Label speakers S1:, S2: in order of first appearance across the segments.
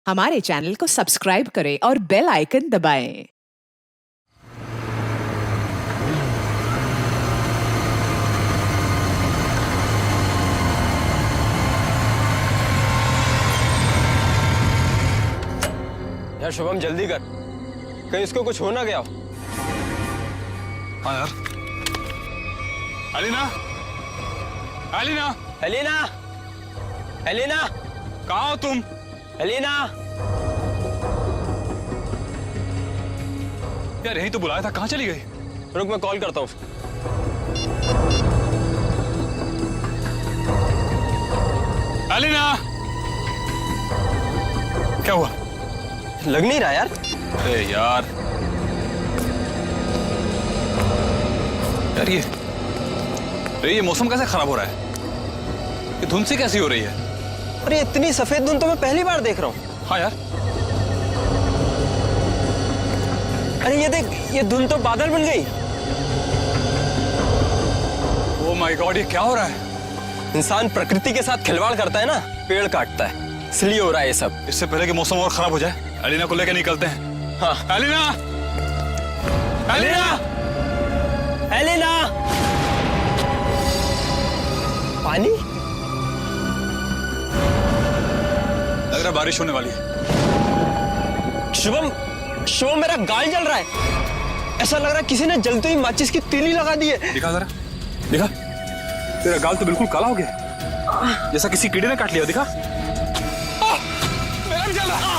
S1: हमारे चैनल को सब्सक्राइब करें और बेल आइकन दबाएं।
S2: यार शुभम जल्दी कर, कहीं इसको कुछ हो ना गया हो।
S3: हाँ यार। अलीना, अलीना,
S2: एलिना, एलिना,
S3: कहाँ हो तुम?
S2: एलिना,
S3: यार यही तो बुलाया था, कहाँ चली गई?
S2: रुक मैं कॉल करता हूँ।
S3: अलीना, क्या हुआ?
S2: लग नहीं रहा यार।
S3: अरे यार, यार ये मौसम कैसे खराब हो रहा है? ये धुंध सी कैसी हो रही है?
S2: अरे इतनी सफेद धुंध तो मैं पहली बार देख रहा हूँ।
S3: हाँ यार।
S2: अरे ये देख, ये धुंध तो बादल बन गई।
S3: ओह माय गॉड, ये क्या हो रहा है?
S2: इंसान प्रकृति के साथ खिलवाड़ करता है ना, पेड़ काटता है, इसलिए हो रहा है ये सब।
S3: इससे पहले कि मौसम और खराब हो जाए, अलीना को लेकर निकलते हैं।
S2: हाँ।
S3: अलीना, अलीना,
S2: एलिना, पानी?
S3: लग रहा है बारिश होने वाली है।
S2: शुभम, शुभम मेरा गाल जल रहा है। ऐसा लग रहा है किसी ने जलते ही माचिस की तीली लगा दी है।
S3: दिखा जरा, दिखा। तेरा गाल तो बिल्कुल काला हो गया, जैसा किसी कीड़े ने काट लिया। दिखा। मेरा भी जल रहा है।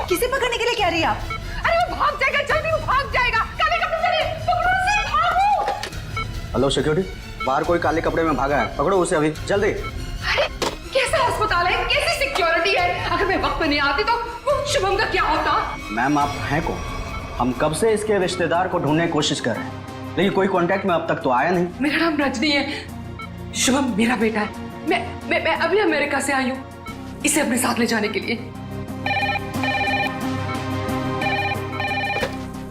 S4: किसे पकड़ने के लिए कह रही है आप?
S5: अरे वो भाग जाएगा, जल्दी वो भाग जाएगा। काले कपड़े चले, पकड़ो उसे, भागो।
S6: हेलो सिक्योरिटी, बाहर कोई काले कपड़े में भागा है, पकड़ो उसे अभी जल्दी।
S5: अरे कैसा अस्पताल है, कैसी सिक्योरिटी है? अगर मैं वक्त पे नहीं आती तो वो शुभम का क्या होता?
S6: मैम आप हैं कौन? हम कब से इसके रिश्तेदार को ढूंढने की कोशिश कर रहे हैं, लेकिन कोई कांटेक्ट में अब तक तो आया नहीं।
S5: मेरा नाम रजनी है, शुभम मेरा बेटा है। मैं अभी अमेरिका से आई हूँ इसे अपने साथ ले जाने के लिए।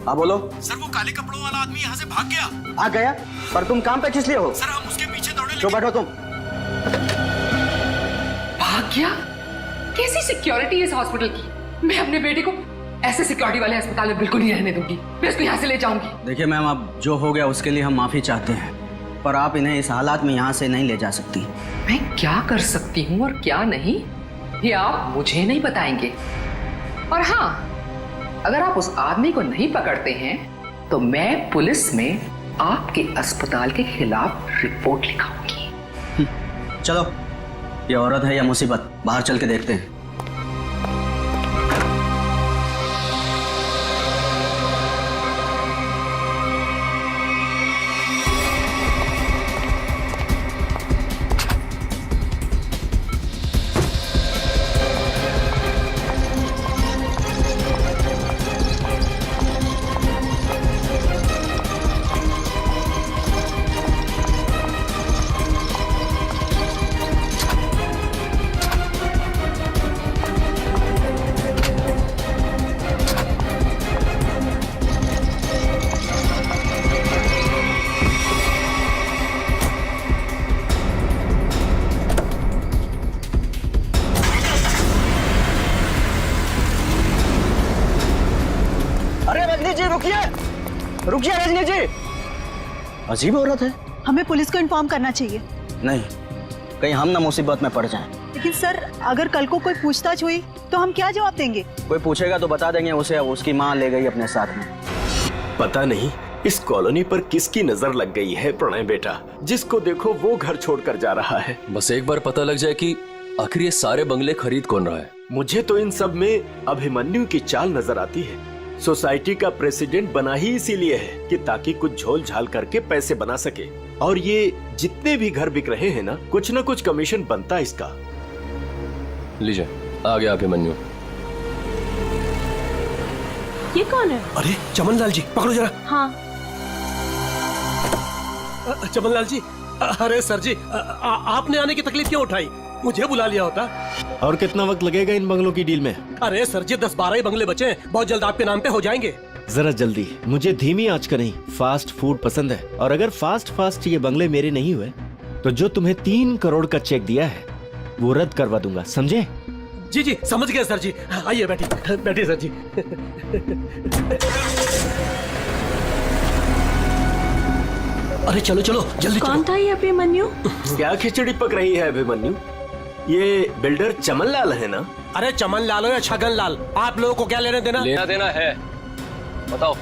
S6: हाँ बोलो।
S7: सर वो काले कपड़ों वाला आदमी यहाँ से भाग गया।
S6: आ गया? पर तुम काम पे किस लिए हो?
S7: सर हम उसके पीछे दौड़े।
S6: जो बैठो तुम।
S5: भाग गया? कैसी सिक्योरिटी है इस हॉस्पिटल की? मैं अपने बेटे को ऐसे सिक्योरिटी वाले अस्पताल में बिल्कुल नहीं रहने दूंगी। मैं उसको यहाँ से ले जाऊंगी।
S6: देखिए मैम, अब जो हो गया उसके लिए हम माफी चाहते हैं, पर आप इन्हें इस हालात में यहाँ से नहीं ले जा सकती।
S5: मैं क्या कर सकती हूँ और क्या नहीं, ये आप मुझे नहीं बताएंगे। और हाँ, अगर आप उस आदमी को नहीं पकड़ते हैं तो मैं पुलिस में आपके अस्पताल के खिलाफ रिपोर्ट लिखाऊंगी।
S6: चलो, ये औरत है या मुसीबत, बाहर चल के देखते हैं। रुकिए रजनी जी, अजीब औरत है।
S4: हमें पुलिस को इन्फॉर्म करना चाहिए।
S6: नहीं, कहीं हम ना मुसीबत में पड़ जाएं।
S4: लेकिन सर, अगर कल को कोई पूछताछ हुई तो हम क्या जवाब देंगे?
S6: कोई पूछेगा तो बता देंगे उसे उसकी माँ ले गई अपने साथ में।
S7: पता नहीं
S8: इस कॉलोनी पर किसकी नजर लग गई है प्रणय बेटा? जिसको देखो वो घर छोड़कर जा रहा है।
S9: बस एक बार पता लग जाए कि आखिर ये सारे बंगले खरीद कौन रहा है।
S8: मुझे तो इन सब में अभिमन्यु की चाल नजर आती है। सोसाइटी का प्रेसिडेंट बना ही इसीलिए है कि ताकि कुछ झोल झाल करके पैसे बना सके। और ये जितने भी घर बिक रहे हैं ना कुछ कमीशन बनता है इसका।
S9: लीजिए आ गया अभिमन्यु।
S4: ये कौन है?
S7: अरे चमन लाल जी, पकड़ो जरा।
S4: हाँ।
S7: चमन लाल जी, अरे सर जी, आपने आने की तकलीफ क्यों उठाई? मुझे बुला लिया होता।
S8: और कितना वक्त लगेगा इन बंगलों की डील में?
S7: अरे सर जी, 10-12 ही बंगले बचे हैं, बहुत जल्द आपके नाम पे हो जाएंगे।
S8: जरा जल्दी। मुझे धीमी आंच का नहीं फास्ट फूड पसंद है। और अगर फास्ट ये बंगले मेरे नहीं हुए तो जो तुम्हें 3 करोड़ का चेक दिया है वो रद्द करवा दूंगा, समझे?
S7: जी जी समझ गया सर जी। आइए बैठिए सर जी। अरे चलो जल्दी।
S4: कौन था ये अभिमन्यु?
S8: क्या खिचड़ी पक रही है अभिमन्यु? ये बिल्डर चमन लाल है ना?
S7: अरे चमन लाल हो या छगन लाल, आप लोगों को क्या लेना देना
S9: है? बताओ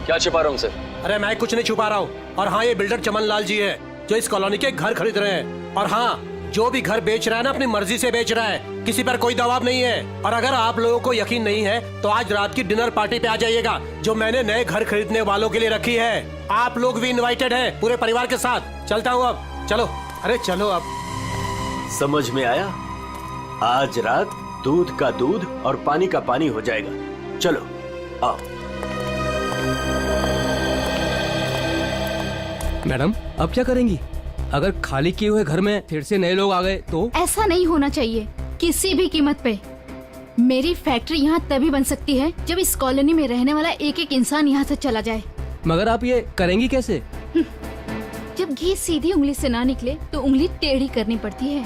S9: क्या छिपा रहा हूँ उनसे?
S7: अरे मैं कुछ नहीं छुपा रहा हूँ। और हाँ, ये बिल्डर चमन लाल जी है जो इस कॉलोनी के घर खरीद रहे हैं। और हाँ, जो भी घर बेच रहा है ना अपनी मर्जी से बेच रहा है, किसी पर कोई दबाव नहीं है। और अगर आप लोगों को यकीन नहीं है तो आज रात की डिनर पार्टी पे आ जाइएगा जो मैंने नए घर खरीदने वालों के लिए रखी है। आप लोग भी इनवाइटेड हैं पूरे परिवार के साथ। चलता हूँ अब। चलो, अरे चलो अब।
S8: समझ में आया? आज रात दूध का दूध और पानी का पानी हो जाएगा। चलो आओ।
S10: मैडम अब क्या करेंगी? अगर खाली किए हुए घर में फिर से नए लोग आ गए तो?
S11: ऐसा नहीं होना चाहिए किसी भी कीमत पे। मेरी फैक्ट्री यहाँ तभी बन सकती है जब इस कॉलोनी में रहने वाला एक एक इंसान यहाँ से चला जाए।
S10: मगर आप ये करेंगी कैसे?
S11: जब घी सीधी उंगली से ना निकले तो उंगली टेढ़ी करनी पड़ती है।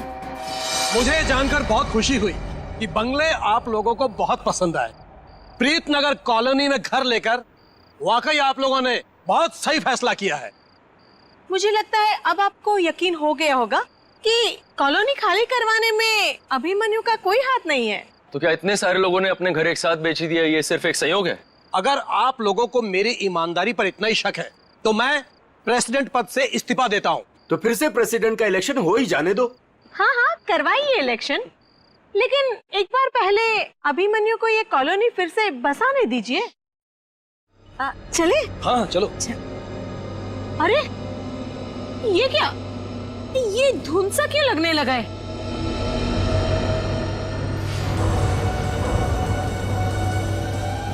S7: मुझे जानकर बहुत खुशी हुई कि बंगले आप लोगों को बहुत पसंद आए। प्रीतनगर कॉलोनी में घर लेकर वाकई आप लोगों ने बहुत सही फैसला किया है।
S4: मुझे लगता है अब आपको यकीन हो गया होगा कि कॉलोनी खाली करवाने में अभिमन्यु का कोई हाथ नहीं है।
S9: तो क्या इतने सारे लोगों ने अपने घर एक साथ बेच ही दिया, ये सिर्फ एक संयोग है?
S7: अगर आप लोगों को मेरी ईमानदारी पर इतना ही शक है तो मैं प्रेसिडेंट पद से इस्तीफा देता हूँ।
S8: तो फिर से प्रेसिडेंट का इलेक्शन हो ही जाने दो।
S4: हाँ करवाइए इलेक्शन, लेकिन एक बार पहले अभिमन्यु को ये कॉलोनी फिर से बसाने दीजिए। चले?
S7: हाँ चलो।
S4: अरे ये क्या? ये धुंध सा क्यों लगने लगा है?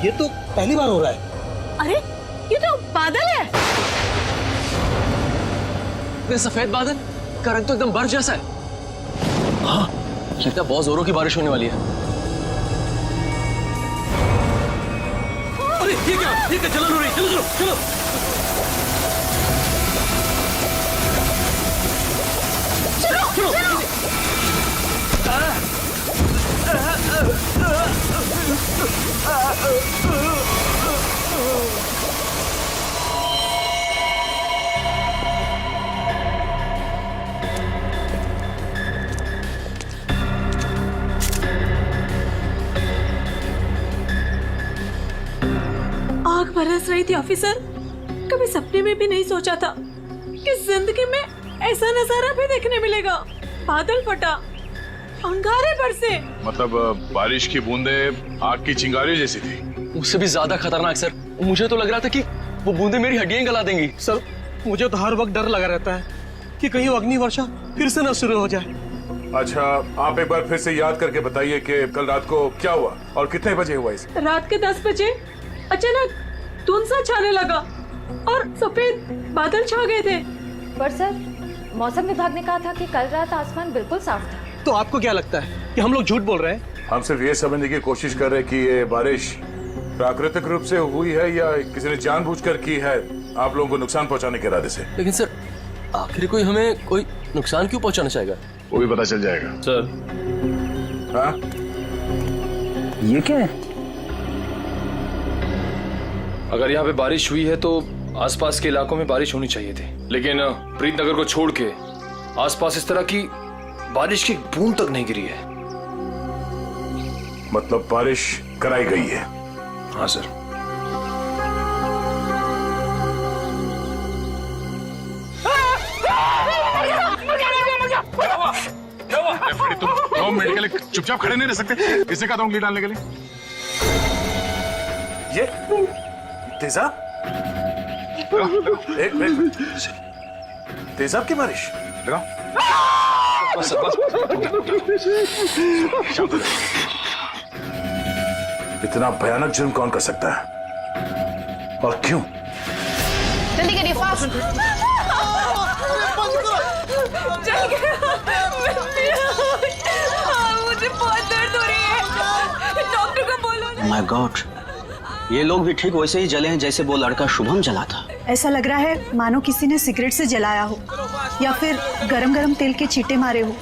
S7: ये तो पहली बार हो रहा है।
S4: अरे ये तो बादल है।
S9: ये सफेद बादल का रंग तो एकदम बर्फ जैसा है। हाँ, लगता है बहुत जोरों की बारिश होने वाली है।
S7: अरे ये क्या जलन हो रही? चलो।
S4: आग बरस रही थी ऑफिसर। कभी सपने में भी नहीं सोचा था कि जिंदगी में ऐसा नजारा भी देखने मिलेगा। बादल फटा, अंगारे बरसे।
S3: मतलब बारिश की बूंदे आग की चिंगारी जैसी थी।
S9: उससे भी ज्यादा खतरनाक सर। मुझे तो लग रहा था कि वो बूंदे मेरी हड्डियां गला देंगी।
S7: सर मुझे तो हर वक्त डर लगा रहता है कि कहीं अग्नि वर्षा फिर से न शुरू हो जाए।
S3: अच्छा, आप एक बार फिर से याद करके बताइए कि कल रात को क्या हुआ और कितने बजे हुआ इसे?
S4: रात के 10 बजे अचानक धुंध सा छाने लगा और सफेद बादल छा गए थे।
S12: पर सर, मौसम विभाग ने कहा था कि कल रात आसमान बिल्कुल साफ था।
S7: तो आपको क्या लगता है कि हम लोग झूठ बोल रहे हैं?
S3: हम सिर्फ ये समझने की कोशिश कर रहे हैं कि ये बारिश प्राकृतिक रूप से हुई है या किसी ने जानबूझकर की है आप लोगों को नुकसान पहुंचाने के इरादे से।
S9: लेकिन सर आखिर कोई हमें कोई नुकसान क्यों पहुंचाना चाहेगा?
S3: वो भी पता चल जाएगा
S9: सर।
S3: हाँ?
S6: ये क्या है?
S13: अगर यहाँ पे बारिश हुई है तो आसपास के इलाकों में बारिश होनी चाहिए थी, लेकिन प्रीतनगर को छोड़ के आसपास इस तरह की बारिश की बूंद तक नहीं गिरी है।
S3: मतलब बारिश कराई गई है?
S13: हाँ सर।
S3: जाओ मेडिकल, चुपचाप खड़े नहीं रह सकते। किसने कहा था उंगली डालने के लिए? ये तेजाब, एक तेजाब की बारिश। लगाओ।
S9: बस बस।
S3: इतना भयानक जुर्म कौन कर सकता है और क्यों?
S11: जल्दी करिए, फास्ट।
S4: चल गया। मुझे बहुत दर्द हो रही है, डॉक्टर को बोलो।
S6: माय गॉड, ये लोग भी ठीक वैसे ही जले हैं जैसे वो लड़का शुभम जला था।
S14: ऐसा लग रहा है मानो किसी ने सिगरेट से जलाया हो या फिर गरम गरम तेल के छींटे मारे हो।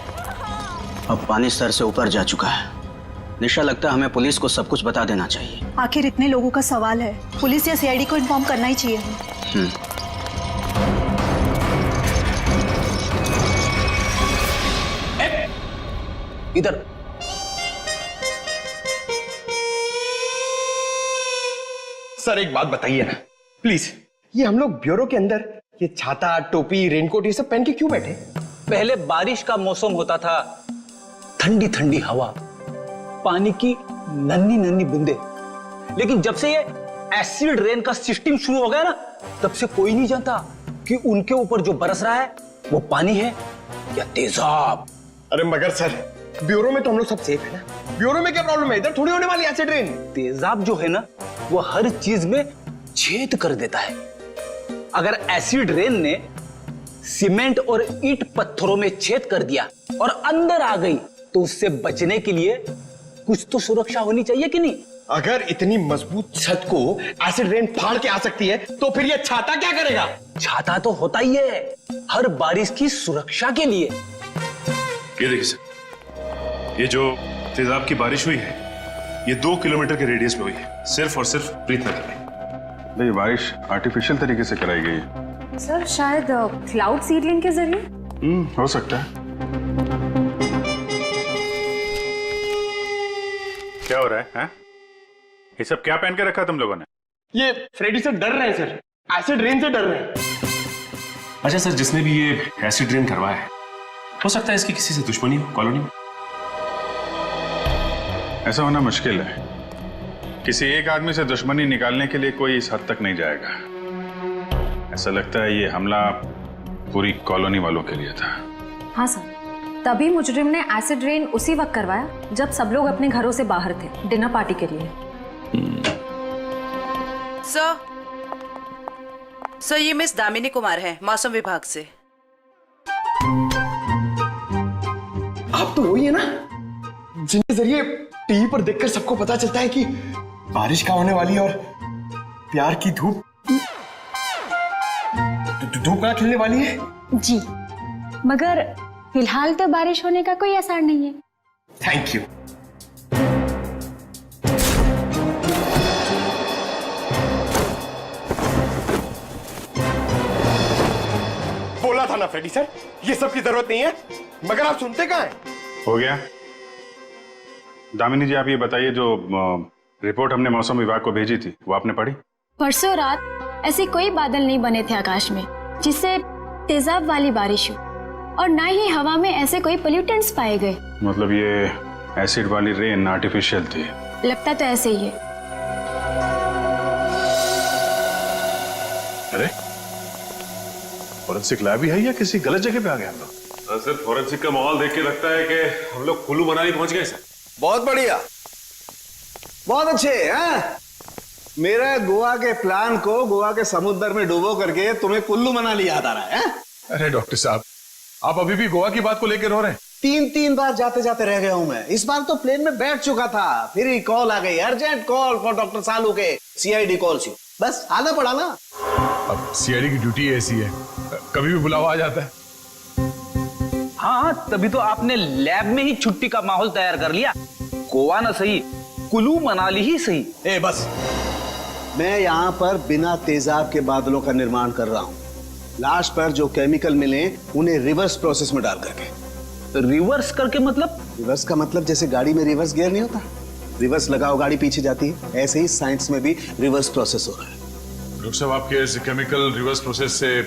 S6: अब पानी सर से ऊपर जा चुका है। निशा, लगता है हमें पुलिस को सब कुछ बता देना चाहिए।
S14: आखिर इतने लोगों का सवाल है, पुलिस या सीआईडी को इन्फॉर्म करना ही चाहिए।
S6: इधर
S2: सर एक बात बताइए ना प्लीज, ये हम लोग ब्यूरो के अंदर ये छाता, टोपी, रेनकोट ये सब पहन के क्यों बैठे?
S6: पहले बारिश का मौसम होता था, ठंडी ठंडी हवा, पानी की नन्ही नन्ही बूंदे। लेकिन जब से ये एसिड रेन का सिस्टम शुरू हो गया ना, तब से कोई नहीं जानता कि उनके ऊपर जो बरस रहा है वो पानी है या तेजाब।
S2: अरे मगर सर, ब्यूरो में तो हम लोग सब सेफ है ना। ब्यूरो में क्या प्रॉब्लम है? इधर थोड़ी होने वाली एसिड रेन।
S6: तेजाब जो है ना, वो हर चीज में छेद कर देता है। अगर एसिड रेन ने सीमेंट और ईंट पत्थरों में छेद कर दिया और अंदर आ गई, तो उससे बचने के लिए कुछ तो सुरक्षा होनी चाहिए कि नहीं?
S2: अगर इतनी मजबूत छत को एसिड रेन फाड़ के आ सकती है, तो फिर ये छाता क्या करेगा?
S6: छाता तो होता ही है हर बारिश की सुरक्षा के लिए।
S3: ये देखिए सर, ये जो तेजाब की बारिश हुई है, ये 2 किलोमीटर के रेडियस में हुई है, सिर्फ और सिर्फ प्रीतनगर में।
S15: ये बारिश आर्टिफिशियल तरीके से कराई गई है
S12: सर, शायद क्लाउड सीडलिंग के जरिए।
S15: हो सकता है। क्या हो रहा है? ये सब क्या पहन के रखा तुम लोगों ने?
S2: ये फ्रेडी से डर रहे हैं सर, एसिड रेन से डर रहे हैं।
S16: अच्छा सर, जिसने भी ये एसिड रेन करवाया है, हो सकता है इसकी किसी से दुश्मनी हो कॉलोनी में।
S15: ऐसा होना मुश्किल है। किसी एक आदमी से दुश्मनी निकालने के लिए कोई इस हद तक नहीं जाएगा। ऐसा लगता है ये हमला पूरी कॉलोनी वालों के लिए था।
S12: हाँ सर, तभी मुजरिम ने एसिड रेन उसी वक्त करवाया जब सब लोग अपने घरों से बाहर थे डिनर पार्टी के लिए।
S17: सर, ये मिस दामिनी कुमार है, मौसम विभाग से।
S2: आप तो वही है ना जिनके जरिए टीवी पर देखकर सबको पता चलता है कि बारिश का होने वाली है और प्यार की धूप कहाँ खिलने वाली है?
S11: जी, मगर फिलहाल तो बारिश होने का कोई असर नहीं है।
S2: Thank you. बोला था ना फ्रेडी सर, ये सब की जरूरत नहीं है, मगर आप सुनते कहाँ हैं?
S15: हो गया। दामिनी जी, आप ये बताइए, जो रिपोर्ट हमने मौसम विभाग को भेजी थी वो आपने पढ़ी?
S11: परसों रात ऐसे कोई बादल नहीं बने थे आकाश में जिससे तेजाब वाली बारिश हो, और ना ही हवा में ऐसे कोई पोल्यूटेंट्स पाए गए।
S15: मतलब ये एसिड वाली रेन आर्टिफिशियल थी?
S11: लगता तो ऐसे ही है।
S3: अरे फॉरेंसिक लैब भी है या किसी गलत जगह पे आ गए हम लोग?
S16: सर, फॉरेंसिक का माहौल देख के लगता है कि हम लोग कुल्लू मनाली पहुंच गए सर।
S18: बहुत बढ़िया, बहुत अच्छे हैं। मेरे गोवा के प्लान को गोवा के समुद्र में डुबो करके तुम्हें कुल्लू मनाली याद आ रहा है?
S3: अरे डॉक्टर साहब, आप अभी भी गोवा की बात को लेकर रो रहे हैं?
S18: 3 बार जाते जाते रह गया हूं मैं। इस बार तो प्लेन में बैठ चुका था, फिर ही कॉल आ गई, अर्जेंट कॉल फॉर डॉक्टर सालू के सीआईडी कॉल से। बस आना पड़ा ना।
S3: अब सीआईडी की ड्यूटी ऐसी है, कभी भी बुलावा आ जाता है।
S6: हाँ, तभी तो आपने लैब में ही छुट्टी का माहौल तैयार कर लिया। गोवा ना सही, कुल्लू मनाली ही सही।
S18: ए बस, मैं यहाँ पर बिना तेजाब के बादलों का निर्माण कर रहा हूँ। लास्ट पर जो केमिकल मिले उन्हें रिवर्स प्रोसेस में डाल करके।
S6: रिवर्स करके मतलब?
S18: रिवर्स का मतलब जैसे गाड़ी में रिवर्स गियर नहीं होता, रिवर्स लगाओ गाड़ी पीछे जाती है, ऐसे ही साइंस में भी रिवर्स प्रोसेस हो रहा है।
S3: डॉक्टर साहब, आपके इस केमिकल रिवर्स प्रोसेस से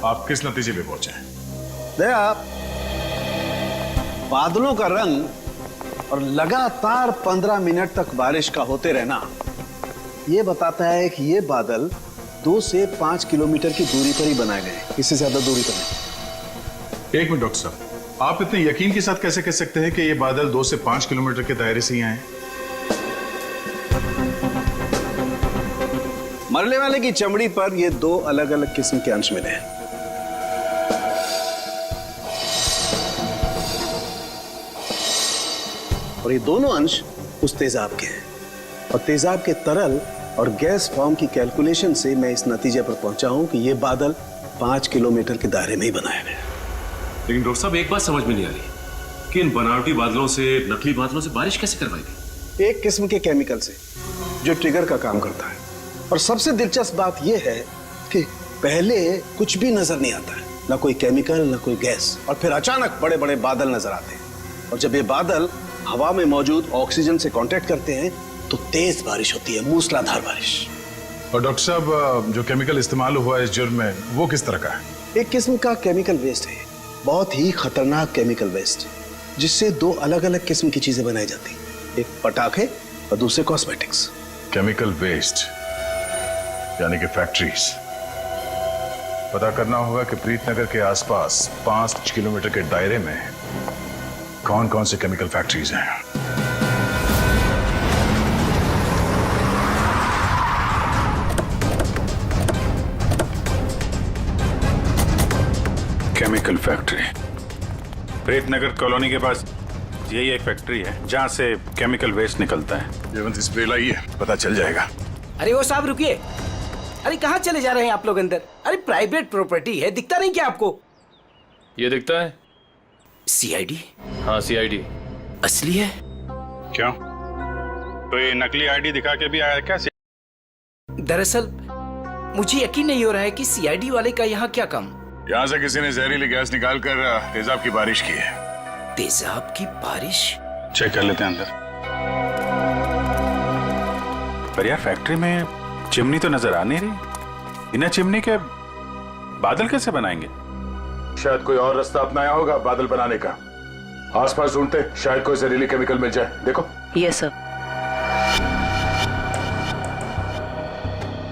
S3: आप किस नतीजे पे पहुंचे हैं?
S18: आप बादलों का रंग और लगातार 15 मिनट तक बारिश का होते रहना ये बताता है कि ये बादल 2 से 5 किलोमीटर की दूरी पर ही बनाए गए, इससे ज्यादा दूरी पर नहीं।
S15: एक मिनट डॉक्टर साहब, आप इतने यकीन के साथ कैसे कह सकते हैं कि ये बादल 2 से 5 किलोमीटर के दायरे से ही आए?
S18: मरने वाले की चमड़ी पर ये 2 अलग अलग किस्म के अंश मिले हैं। और ये दोनों अंश उस तेजाब के हैं, और तेजाब के तरल और गैस फॉर्म की कैलकुलेशन से मैं इस नतीजे पर पहुंचा हूं कि ये बादल 5 किलोमीटर के दायरे में ही बनाए गए।
S16: लेकिन डॉक्टर साहब एक बात समझ में नहीं आ रही कि इन बनावटी बादलों से, नकली बादलों से बारिश कैसे करवाई गई?
S18: एक किस्म के केमिकल से जो ट्रिगर का काम करता है। और सबसे दिलचस्प बात यह है कि पहले कुछ भी नजर नहीं आता है, ना कोई केमिकल ना कोई गैस, और फिर अचानक बड़े बड़े बादल नजर आते हैं। और जब ये बादल हवा में मौजूद ऑक्सीजन से कांटेक्ट करते हैं तो तेज बारिश होती है, मूसलाधार बारिश।
S15: और डॉक्टर साहब, जो केमिकल इस्तेमाल हुआ है इस जुर्म में, वो किस तरह का है?
S18: एक किस्म का केमिकल वेस्ट है, बहुत ही खतरनाक केमिकल वेस्ट, जिससे 2 अलग अलग किस्म की चीजें बनाई जाती हैं, एक पटाखे और दूसरे कॉस्मेटिक्स।
S15: केमिकल वेस्ट यानी कि फैक्ट्रीज। पता करना होगा कि प्रीतनगर के आसपास 5 किलोमीटर के दायरे में कौन कौन से केमिकल फैक्ट्रीज हैं। केमिकल फैक्ट्री प्रीतनगर कॉलोनी के पास यही एक फैक्ट्री है जहां से केमिकल वेस्ट निकलता है। जयवंत स्प्रे लाइए, पता चल जाएगा।
S19: अरे वो साहब रुकिए, अरे कहाँ चले जा रहे हैं आप लोग अंदर? अरे प्राइवेट प्रॉपर्टी है, दिखता नहीं क्या आपको?
S13: ये दिखता है
S19: सीआईडी।
S13: हाँ सीआईडी
S19: असली है।
S15: क्यों? तो ये नकली आईडी दिखा के भी आया क्या?
S19: दरअसल मुझे यकीन नहीं हो रहा है कि सीआईडी वाले का यहाँ क्या काम।
S3: यहाँ से किसी ने जहरीली गैस निकाल कर तेजाब की बारिश की है।
S19: तेजाब की बारिश?
S15: चेक कर लेते हैं अंदर। पर यार फैक्ट्री में चिमनी तो नजर आ नहीं रही। बिना चिमनी के बादल कैसे बनाएंगे?
S3: शायद कोई और रास्ता अपनाया होगा बादल बनाने का। आसपास ढूंढते, शायद कोई जहरीली केमिकल मिल जाए। देखो।
S17: Yes sir.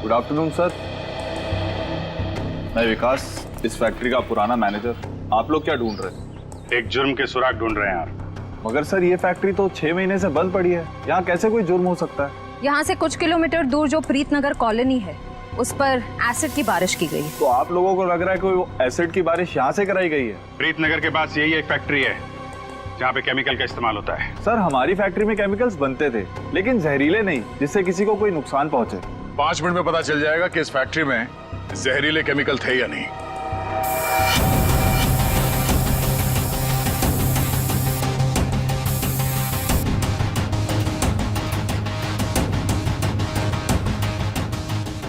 S20: Good afternoon sir, मैं विकास, इस फैक्ट्री का पुराना मैनेजर। आप लोग क्या ढूंढ रहे हैं?
S15: एक जुर्म के सुराग ढूंढ रहे हैं आप।
S20: मगर सर ये फैक्ट्री तो 6 महीने से बंद पड़ी है, यहाँ कैसे कोई जुर्म हो सकता है?
S12: यहाँ से कुछ किलोमीटर दूर जो प्रीतनगर कॉलोनी है उस पर एसिड की बारिश की गई।
S20: तो आप लोगों को लग रहा है कि एसिड की बारिश यहाँ से कराई गई है?
S15: प्रीतनगर के पास यही एक फैक्ट्री है जहाँ पे केमिकल का इस्तेमाल होता है।
S20: सर हमारी फैक्ट्री में केमिकल्स बनते थे, लेकिन जहरीले नहीं, जिससे किसी को कोई नुकसान पहुंचे।
S3: 5 मिनट में पता चल जाएगा कि इस फैक्ट्री में जहरीले केमिकल थे या नहीं।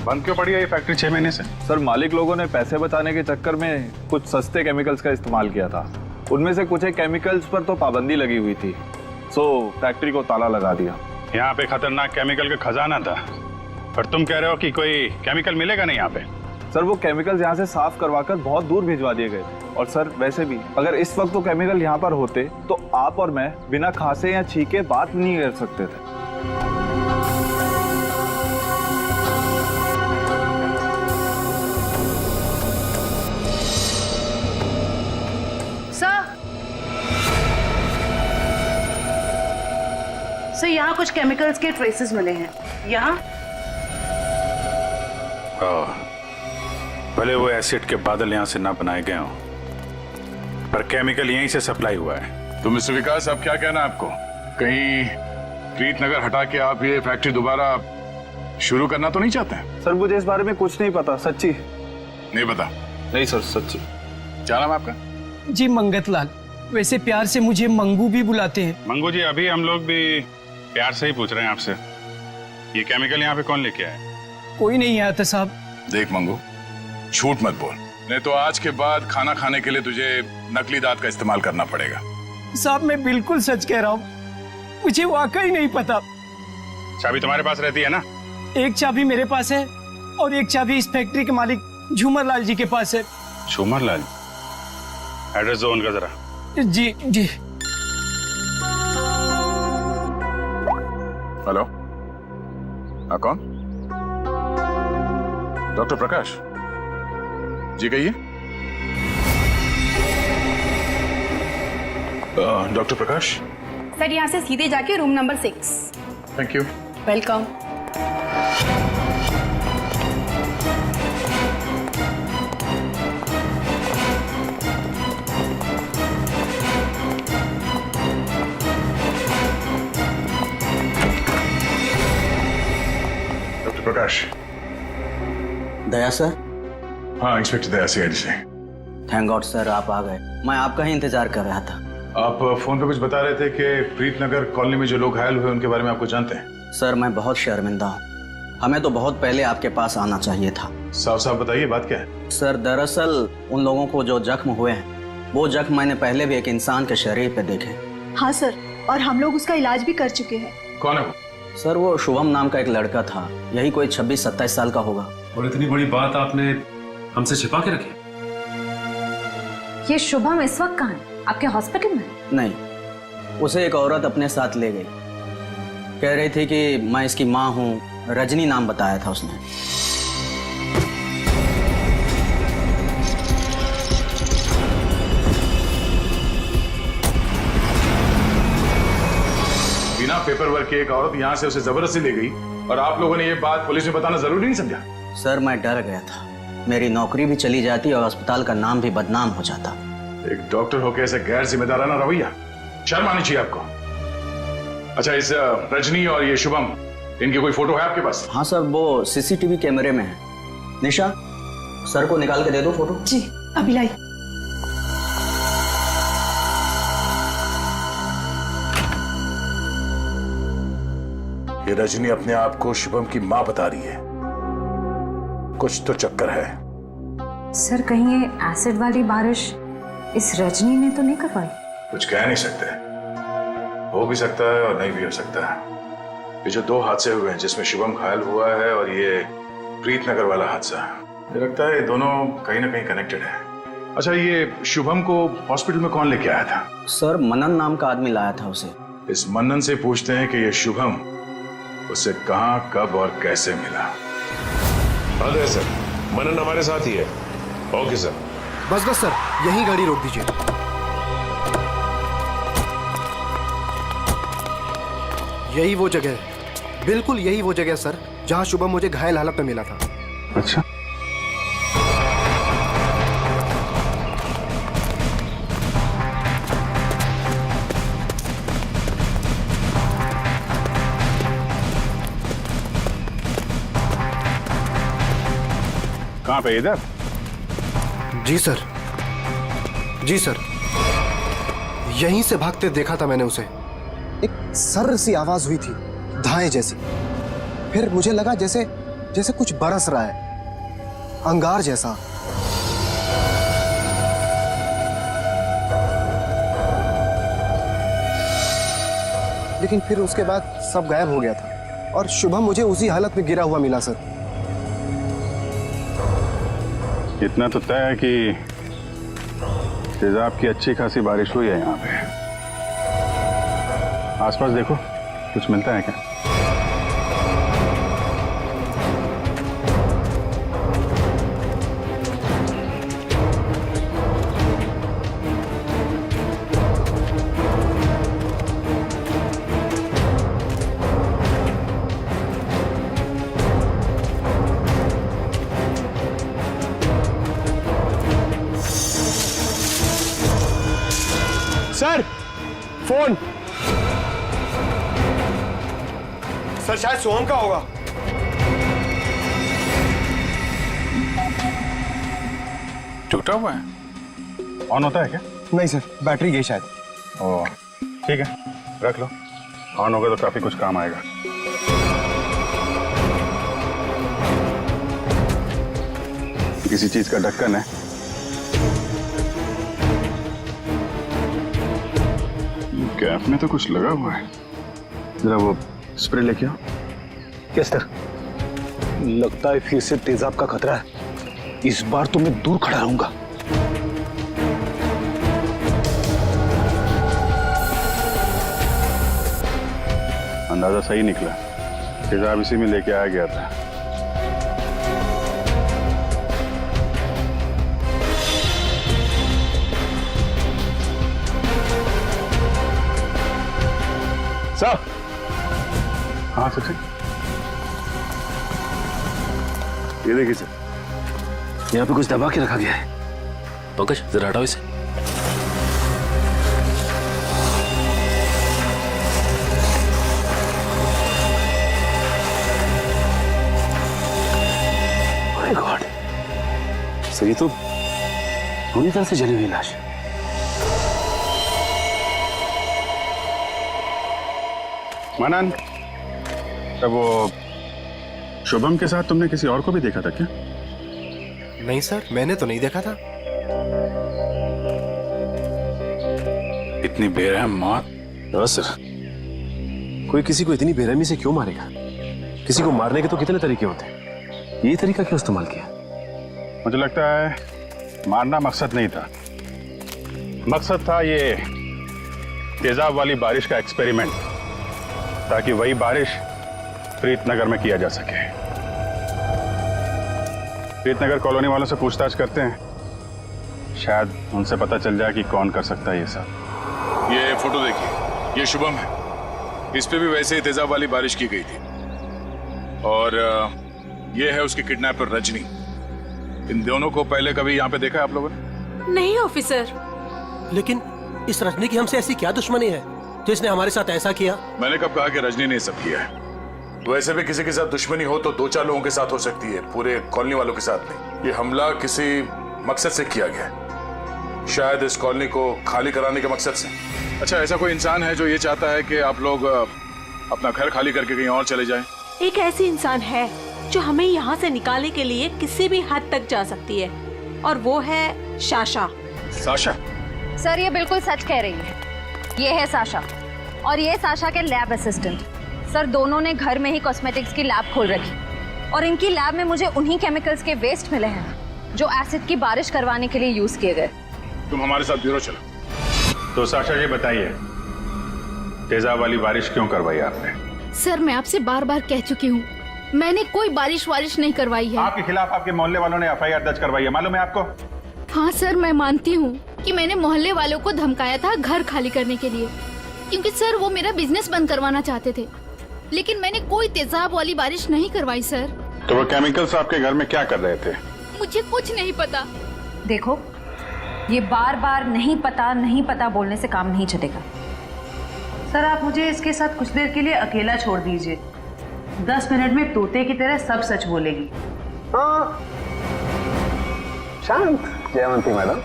S15: बंद क्यों पड़ी है ये फैक्ट्री 6 महीने से?
S20: सर मालिक लोगों ने पैसे बचाने के चक्कर में कुछ सस्ते केमिकल्स का इस्तेमाल किया था। उनमें से कुछ एक केमिकल्स पर तो पाबंदी लगी हुई थी, सो फैक्ट्री को ताला लगा दिया।
S15: यहाँ पे खतरनाक केमिकल का खजाना था, पर तुम कह रहे हो कि कोई केमिकल मिलेगा नहीं यहाँ पे?
S20: सर वो केमिकल्स यहाँ से साफ करवाकर बहुत दूर भिजवा दिए गए थे। और सर वैसे भी अगर इस वक्त वो केमिकल यहाँ पर होते तो आप और मैं बिना खांसे या छींके बात नहीं कर सकते थे।
S17: सर यहाँ कुछ केमिकल्स के ट्रेसेस मिले हैं। यहाँ
S15: भले वो एसिड के बादल यहाँ से ना बनाए गए हों, पर केमिकल यहीं से सप्लाई हुआ है।
S3: तो मिस्टर विकास, अब क्या कहना आपको? कहीं प्रीतनगर हटा के आप ये फैक्ट्री दोबारा शुरू करना तो नहीं चाहते हैं?
S20: सर मुझे इस बारे में कुछ नहीं पता, सच्ची
S3: नहीं पता।
S20: नहीं सर सच्ची।
S3: क्या नाम है आपका?
S19: जी मंगत लाल, वैसे प्यार से मुझे मंगू भी बुलाते हैं।
S15: मंगू जी, अभी हम लोग भी प्यार से ही पूछ रहे हैं आपसे, ये केमिकल यहाँ पे कौन लेके आया?
S19: कोई नहीं आया था साहब।
S3: देख मंगू, झूठ मत बोल, नहीं तो आज के बाद खाना खाने के लिए तुझे नकली दांत का इस्तेमाल करना पड़ेगा।
S19: साहब मैं बिल्कुल सच कह रहा हूँ, मुझे वाकई नहीं पता।
S15: चाबी तुम्हारे पास रहती है ना?
S19: एक चाबी मेरे पास है और एक चाबी इस फैक्ट्री के मालिक झूमर लाल जी के पास है।
S15: झूमर लाल? एड्रेस दो उनका जरा।
S19: जी जी।
S15: हेलो, हाँ कौन? डॉक्टर प्रकाश जी, कहिए। डॉक्टर प्रकाश।
S17: सर यहाँ से सीधे जाके room number 6।
S15: Thank you.
S17: Welcome.
S15: Doctor Prakash.
S6: Daya sir.
S15: हाँ, इंस्पेक्टर दया सीआईडी से।
S6: थैंक गॉड सर, आप आ गए। मैं आपका ही इंतजार कर रहा था।
S15: आप फोन पे कुछ बता रहे थे कि प्रीतनगर कॉलोनी में जो लोग घायल हुए उनके बारे में आपको जानते हैं?
S6: सर मैं बहुत शर्मिंदा हूँ, हमें तो बहुत पहले आपके पास आना चाहिए था।
S15: साफ साफ बताइए, बात क्या है?
S6: सर दरअसल उन लोगों को जो जख्म हुए हैं, वो जख्म मैंने पहले भी एक इंसान के शरीर पे देखे।
S14: हाँ सर, और हम लोग उसका इलाज भी कर चुके हैं।
S15: कौन है वो?
S6: सर वो शुभम नाम का एक लड़का था, यही कोई 26-27 साल का होगा।
S16: और इतनी बड़ी बात आपने हमसे छिपा के रखी?
S12: ये शुभम इस वक्त कहाँ है? आपके हॉस्पिटल में?
S6: नहीं, उसे एक औरत अपने साथ ले गई। कह रही थी कि मैं इसकी माँ हूँ, रजनी नाम बताया था उसने।
S15: बिना पेपर वर्क के एक औरत यहाँ से उसे जबरदस्ती ले गई और आप लोगों ने ये बात पुलिस में बताना जरूरी नहीं समझा?
S6: सर मैं डर गया था, मेरी नौकरी भी चली जाती और अस्पताल का नाम भी बदनाम हो जाता।
S15: एक डॉक्टर होकर ऐसे गैर जिम्मेदाराना रवैया, शर्म आनी चाहिए आपको। अच्छा, इस रजनी और ये शुभम, इनकी कोई फोटो है आपके पास?
S6: हाँ सर, वो सीसीटीवी कैमरे में है। निशा, सर को निकाल के दे दो फोटो।
S14: जी अभी लाई।
S3: ये रजनी अपने आप को शुभम की मां बता रही है, कुछ तो चक्कर है।
S12: सर कहीं ये एसिड वाली बारिश इस रजनी ने तो नहीं करवाई?
S15: कुछ कह नहीं सकते, हो भी सकता है और नहीं भी हो सकता है। ये जो दो हादसे हुए हैं, जिसमें शुभम घायल हुआ है और ये प्रीतनगर वाला हादसा, मुझे लगता है ये दोनों कहीं ना कहीं कनेक्टेड है। अच्छा, ये शुभम को हॉस्पिटल में कौन लेके आया था?
S6: सर मनन नाम का आदमी लाया था उसे।
S15: इस मनन से पूछते हैं कि ये शुभम उसे कहां, कब और कैसे मिला।
S16: अरे सर, मनन हमारे साथ ही है। Okay sir.
S2: बस बस सर, यही गाड़ी रोक दीजिए। यही वो जगह है, बिल्कुल यही वो जगह सर, जहां शुभम मुझे घायल हालत में मिला था।
S15: अच्छा, कहां पे? इधर?
S2: जी सर, जी सर, यहीं से भागते देखा था मैंने उसे। एक सर्र सी आवाज हुई थी, धाए जैसी। फिर मुझे लगा जैसे जैसे कुछ बरस रहा है, अंगार जैसा। लेकिन फिर उसके बाद सब गायब हो गया था और शुभम मुझे उसी हालत में गिरा हुआ मिला सर।
S15: इतना तो तय है कि तेजाब की अच्छी खासी बारिश हुई है यहाँ पे। आसपास देखो, कुछ मिलता है क्या?
S2: Sir phone. सर शायद सोहम का होगा।
S15: टूटा हुआ है? ऑन होता है क्या?
S2: नहीं सर, बैटरी गई शायद।
S15: ओह ठीक है, रख लो। ऑन होगा तो काफी कुछ काम आएगा। किसी चीज का ढक्कन है। कैप में तो कुछ लगा हुआ है, जरा वो स्प्रे लेके आओ।
S6: Yes sir. लगता है फिर से तेजाब का खतरा है, इस बार तो मैं दूर खड़ा रहूंगा।
S15: अंदर
S20: अंदाजा सही निकला, तेजाब इसी में लेके आया गया था। सर, हाँ सर, ये देखिए सर,
S9: यहाँ पे कुछ दबा के रखा गया है। पंकज जरा हटाओ इसे। माय गॉड, सर ये तो पूरी तरह से जली हुई लाश।
S20: मानन, तब वो शुभम के साथ तुमने किसी और को भी देखा था क्या?
S2: नहीं सर, मैंने तो नहीं देखा था।
S15: इतनी बेरहम मौत?
S9: हाँ सर, कोई किसी को इतनी बेरहमी से क्यों मारेगा? किसी को मारने के तो कितने तरीके होते हैं, ये तरीका क्यों इस्तेमाल किया?
S20: मुझे लगता है मारना मकसद नहीं था, मकसद था ये तेजाब वाली बारिश का एक्सपेरिमेंट, ताकि वही बारिश प्रीतनगर में किया जा सके। प्रीतनगर कॉलोनी वालों से पूछताछ करते हैं, शायद उनसे पता चल जाए कि कौन कर सकता है ये सब।
S3: ये फोटो देखिए, ये शुभम है, इस पे भी वैसे ही तेजाब वाली बारिश की गई थी। और ये है उसकी किडनैपर रजनी। इन दोनों को पहले कभी यहाँ पे देखा है आप लोगों ने?
S4: नहीं ऑफिसर।
S7: लेकिन इस रजनी की हमसे ऐसी क्या दुश्मनी है जिसने हमारे साथ ऐसा किया?
S3: मैंने कब कहा कि रजनी ने सब किया है? वैसे भी किसी के साथ दुश्मनी हो तो 2-4 लोगों के साथ हो सकती है, पूरे कॉलोनी वालों के साथ नहीं। ये हमला किसी मकसद से किया गया है, शायद इस कॉलोनी को खाली कराने के मकसद से। अच्छा, ऐसा कोई इंसान है जो ये चाहता है कि आप लोग अपना घर खाली करके कहीं और चले जाएं?
S4: एक ऐसी इंसान है जो हमें यहाँ से निकालने के लिए किसी भी हद तक जा सकती है, और वो है साशा।
S3: साशा?
S12: सर ये बिल्कुल सच कह रही है, ये है साशा और ये साशा के लैब असिस्टेंट। सर दोनों ने घर में ही कॉस्मेटिक्स की लैब खोल रखी, और इनकी लैब में मुझे उन्हीं केमिकल्स के वेस्ट मिले हैं जो एसिड की बारिश करवाने के लिए यूज किए गए।
S3: तुम हमारे साथ ब्यूरो चलो।
S20: तो साशा जी बताइए, तेजाब वाली बारिश क्यों करवाई आपने?
S11: सर मैं आपसे बार बार कह चुकी हूँ, मैंने कोई बारिश वारिश नहीं करवाई है।
S20: आपके खिलाफ आपके मोहल्ले वालों ने एफआईआर दर्ज करवाई है, मालूम है आपको?
S11: हाँ सर, मैं मानती हूँ कि मैंने मोहल्ले वालों को धमकाया था घर खाली करने के लिए, क्योंकि सर वो मेरा बिजनेस बंद करवाना चाहते थे, लेकिन मैंने कोई तेजाब वाली बारिश नहीं करवाई सर।
S20: तो वो केमिकल्स आपके घर में क्या कर रहे थे?
S11: मुझे कुछ नहीं पता।
S12: देखो, ये बार बार नहीं पता बोलने से काम नहीं चलेगा।
S17: सर आप मुझे इसके साथ कुछ देर के लिए अकेला छोड़ दीजिए, 10 मिनट में तोते की तरह सब सच बोलेगी।
S18: हाँ शांत जयवंती मैडम,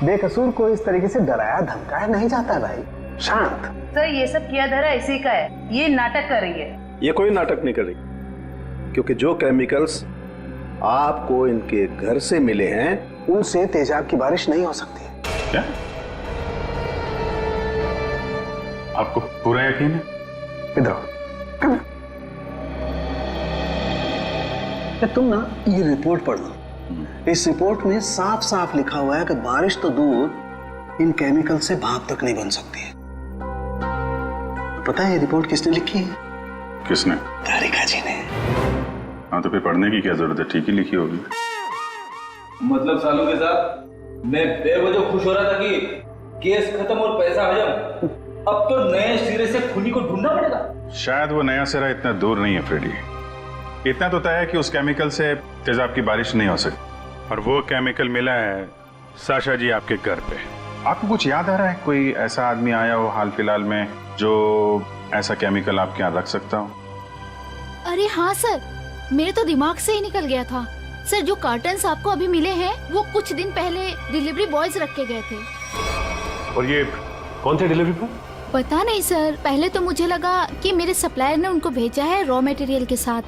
S18: बेकसूर को इस तरीके से डराया धमकाया नहीं जाता भाई, शांत।
S17: सर ये सब किया धरा इसी का है, ये नाटक कर रही है।
S18: ये कोई नाटक नहीं कर रही, क्योंकि जो केमिकल्स आपको इनके घर से मिले हैं उनसे तेजाब की बारिश नहीं हो सकती।
S20: क्या आपको पूरा यकीन है?
S18: इधर तुम ना ये रिपोर्ट पढ़ लो, इस रिपोर्ट में साफ साफ लिखा हुआ है कि बारिश तो दूर इन केमिकल से भाप तक नहीं बन सकती है। पता है ये रिपोर्ट किसने लिखी है?
S20: किसने?
S18: तारिका जी ने।
S20: हाँ तो फिर पढ़ने की क्या जरूरत है, ठीक ही लिखी होगी।
S6: मतलब सालों के साथ मैं बेवजह खुश हो रहा था कि केस खत्म और पैसा हजम, अब तो नए सिरे से खूनी को ढूंढना पड़ेगा।
S20: शायद वो नया सिरा इतना दूर नहीं है फ्रेडी, इतना तो तय है कि उस केमिकल से तेजाब की बारिश नहीं हो सकती, और वो केमिकल मिला है साशा जी आपके घर पे। आपको कुछ याद आ रहा है, कोई ऐसा आदमी आया हो हाल फिलहाल में जो ऐसा केमिकल आपके यहाँ रख सकता हो?
S11: अरे हाँ सर, मेरे तो दिमाग से ही निकल गया था सर। जो कार्टन्स आपको अभी मिले हैं वो कुछ दिन पहले डिलीवरी बॉयज रख के गए थे।
S20: और ये कौन थे डिलीवरी बॉय?
S11: पता नहीं सर, पहले तो मुझे लगा कि मेरे सप्लायर ने उनको भेजा है रॉ मटेरियल के साथ,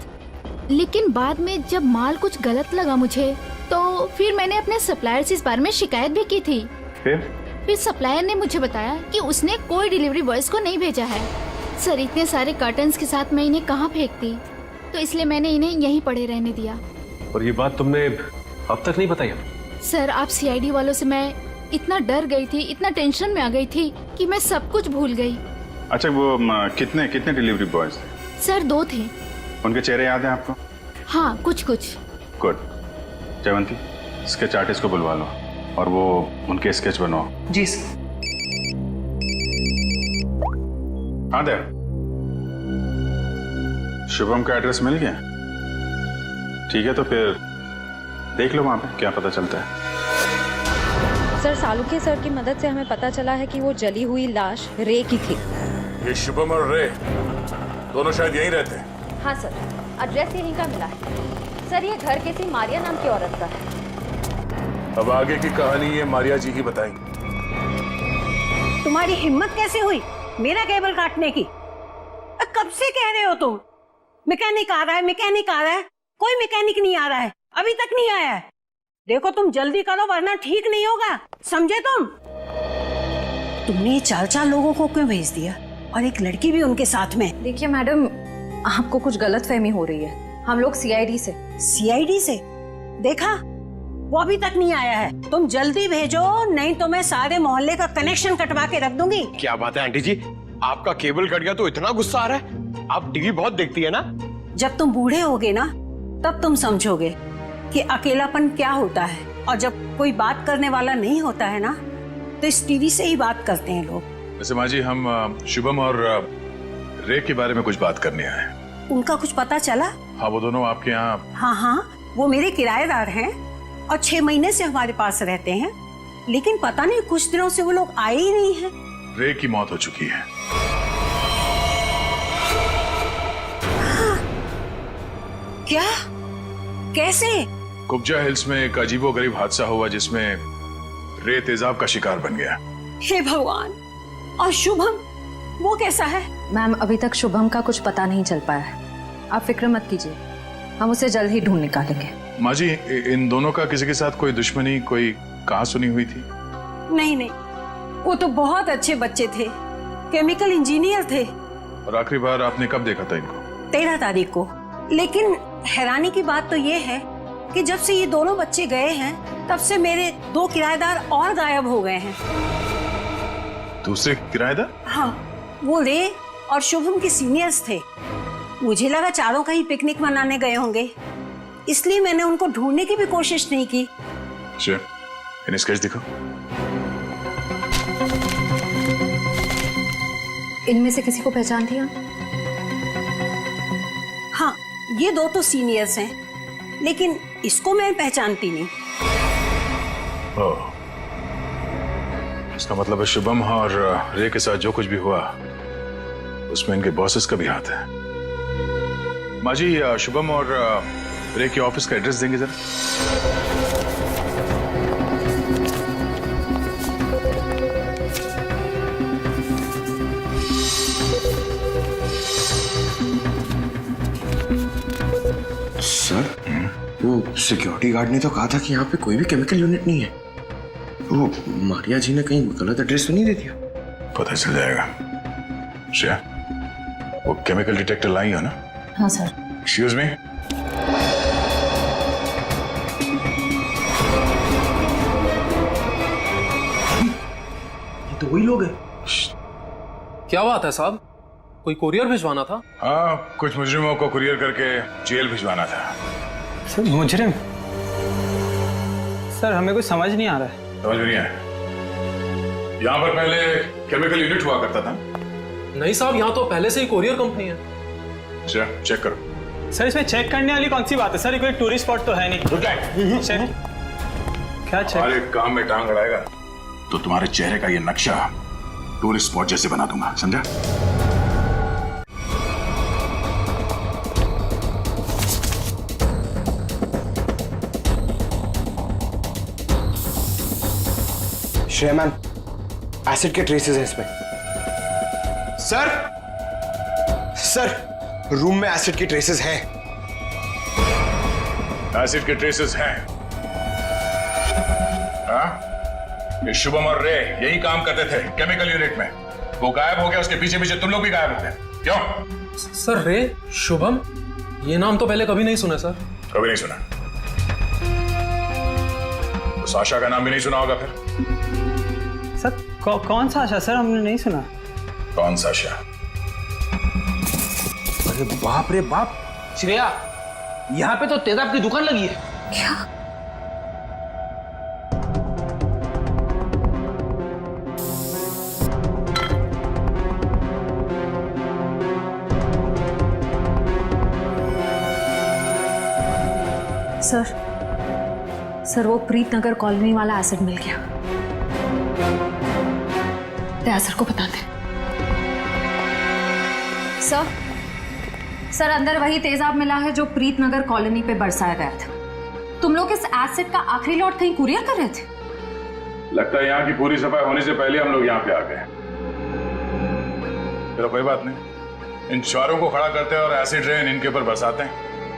S11: लेकिन बाद में जब माल कुछ गलत लगा मुझे, तो फिर मैंने अपने सप्लायर से इस बारे में शिकायत भी की थी। फिर सप्लायर ने मुझे बताया कि उसने कोई डिलीवरी बॉयज को नहीं भेजा है। सर इतने सारे कार्टन्स के साथ मैं इन्हें कहाँ फेंकती, तो इसलिए मैंने इन्हें यहीं पड़े रहने दिया।
S9: और ये बात तुमने अब तक नहीं बताई?
S11: सर आप सीआईडी वालों से मैं इतना डर गई थी, इतना टेंशन में आ गई थी कि मैं सब कुछ भूल गई।
S20: अच्छा वो कितने डिलीवरी बॉयज थे?
S11: सर 2 थे।
S20: उनके चेहरे याद हैं आपको?
S11: हाँ, कुछ कुछ।
S20: गुड। जयवंती, स्केच आर्टिस्ट को बुलवा लो और वो उनके स्केच बनवाओ।
S17: जी सर।
S20: हाँ देव, शुभम का एड्रेस मिल गया? ठीक है, तो फिर देख लो वहां पे क्या पता चलता है।
S12: सर, सालुके सर की मदद से हमें पता चला है कि वो जली हुई लाश रे की थी।
S3: ये शुभम और रे दोनों शायद यहीं रहते हैं।
S12: हाँ सर, एड्रेस यहीं का मिला है। सर, ये घर किसी मारिया नाम की औरत का है।
S3: अब आगे की कहानी ये मारिया जी ही बताएंगी।
S14: तुम्हारी हिम्मत कैसे हुई मेरा केबल काटने की? कब से कह रहे हो तुम? मैकेनिक आ रहा है, मैकेनिक आ रहा है। कोई मैकेनिक नहीं आ रहा है, अभी तक नहीं आया है। देखो तुम जल्दी करो वरना ठीक नहीं होगा, समझे तुम? तुमने 4 लोगों को क्यों भेज दिया और एक लड़की भी उनके साथ में?
S12: देखिए मैडम, आपको कुछ गलतफहमी हो रही है। हम लोग सीआईडी से।
S14: सीआईडी से? देखा, वो अभी तक नहीं आया है। तुम जल्दी भेजो, नहीं तो मैं सारे मोहल्ले का कनेक्शन कटवा के रख दूंगी।
S21: क्या बात है आंटी जी, आपका केबल कट गया तो इतना गुस्सा आ रहा है? आप टीवी बहुत देखती है ना?
S14: जब तुम बूढ़े होगे ना तब तुम समझोगे कि अकेलापन क्या होता है। और जब कोई बात करने वाला नहीं होता है ना तो इस टीवी से ही बात करते हैं लोग।
S15: वैसे माँ जी, हम शुभम और रे के बारे में कुछ बात करने आए हैं।
S14: उनका कुछ पता चला?
S15: हाँ, वो दोनों आपके यहाँ।
S14: हाँ, वो मेरे किराएदार हैं और 6 महीने से हमारे पास रहते हैं, लेकिन पता नहीं कुछ दिनों से वो लोग आए ही नहीं हैं।
S15: रे की मौत हो चुकी है।
S14: क्या? कैसे?
S15: कुब्जा हिल्स में एक अजीबोगरीब हादसा हुआ जिसमें रे तेजाब का शिकार बन गया।
S14: हे भगवान! और शुभम, वो कैसा है?
S12: मैम, अभी तक शुभम का कुछ पता नहीं चल पाया है। आप फिक्र मत कीजिए, हम उसे जल्द ही ढूंढ निकालेंगे।
S15: माँ जी, इन दोनों का किसी के साथ कोई दुश्मनी, कोई कहा सुनी हुई थी?
S14: नहीं, वो तो बहुत अच्छे बच्चे थे, केमिकल इंजीनियर थे।
S15: और आखिरी बार आपने कब देखा था इनको?
S14: 13 तारीख को। लेकिन हैरानी की बात तो ये है कि जब से ये दोनों बच्चे गए हैं तब से मेरे 2 किराएदार और गायब हो गए हैं।
S15: दूसरे किराएदार?
S14: हाँ, वो रे और शुभम के सीनियर्स थे। मुझे लगा चारों कहीं पिकनिक मनाने गए होंगे, इसलिए मैंने उनको ढूंढने की भी कोशिश नहीं की।
S15: इन्हें स्केच दिखो।
S12: इनमें से किसी को पहचानती हैं?
S14: हाँ, ये 2 तो सीनियर्स हैं, लेकिन इसको मैं पहचानती नहीं।
S15: ओह, इसका मतलब है शुभम और रे के साथ जो कुछ भी हुआ उसमें इनके बॉसेस का भी हाथ है। माँ जी, शुभम और रे के ऑफिस का एड्रेस देंगे जरा?
S21: सर, वो सिक्योरिटी गार्ड ने तो कहा था कि यहाँ पे कोई भी केमिकल यूनिट नहीं है। वो मारिया जी ने कहीं गलत एड्रेस तो नहीं दे दिया?
S15: पता चल जाएगा। श्रेया, वो केमिकल डिटेक्टर लाई हो ना?
S12: हाँ सर।
S15: Excuse me.
S21: ये तो वही लोग हैं।
S10: क्या बात है साहब, कोई कुरियर भिजवाना था?
S15: हाँ, कुछ मुजरिमों को कुरियर करके जेल भिजवाना था।
S6: सर, मुजरिम? सर, हमें कुछ समझ नहीं आ रहा है।
S15: समझ में नहीं आया? यहाँ पर पहले केमिकल यूनिट हुआ करता था?
S10: नहीं साहब, यहाँ तो पहले से ही कुरियर कंपनी है।
S15: अच्छा, चेक करो।
S6: सर, इसमें चेक करने वाली कौन सी बात है? सर, ये कोई टूरिस्ट स्पॉट तो है नहीं। चेक? क्या चेक?
S15: हमारे काम में टांग अड़ाएगा तो तुम्हारे चेहरे का ये नक्शा टूरिस्ट स्पॉट जैसे बना दूंगा, समझा?
S21: श्रेया मैम, एसिड के ट्रेसेस हैं इसमें। सर, रूम में एसिड के ट्रेसेस हैं।
S15: एसिड के ट्रेसेस हैं? हाँ? ये शुभम और रे यही काम करते थे केमिकल यूनिट में। वो गायब हो गया, उसके पीछे पीछे तुम लोग भी गायब हो गए। क्यों?
S10: सर, रे, शुभम, ये नाम तो पहले कभी नहीं सुना सर।
S15: कभी नहीं सुना? तो साशा का नाम भी नहीं सुना होगा फिर?
S6: सर, कौन सा आशा? सर, हमने नहीं सुना।
S15: कौन सा आशा?
S6: अरे बाप रे बाप, श्रेया, यहाँ पे तो तेजाब की दुकान लगी है।
S12: क्या? सर वो प्रीत नगर कॉलोनी वाला एसिड मिल गया। सर को बता दे। सर अंदर वही तेजाब मिला है जो प्रीत नगर कॉलोनी पे बरसाया गया था। तुम लोग इस एसिड का आखिरी लॉट कहीं कुरियर कर रहे थे?
S3: लगता है यहाँ की पूरी सफाई होने से पहले हम लोग यहाँ पे आ गए। चलो कोई बात नहीं, इन चारों को खड़ा करते हैं और एसिड रेन इनके ऊपर बरसाते हैं,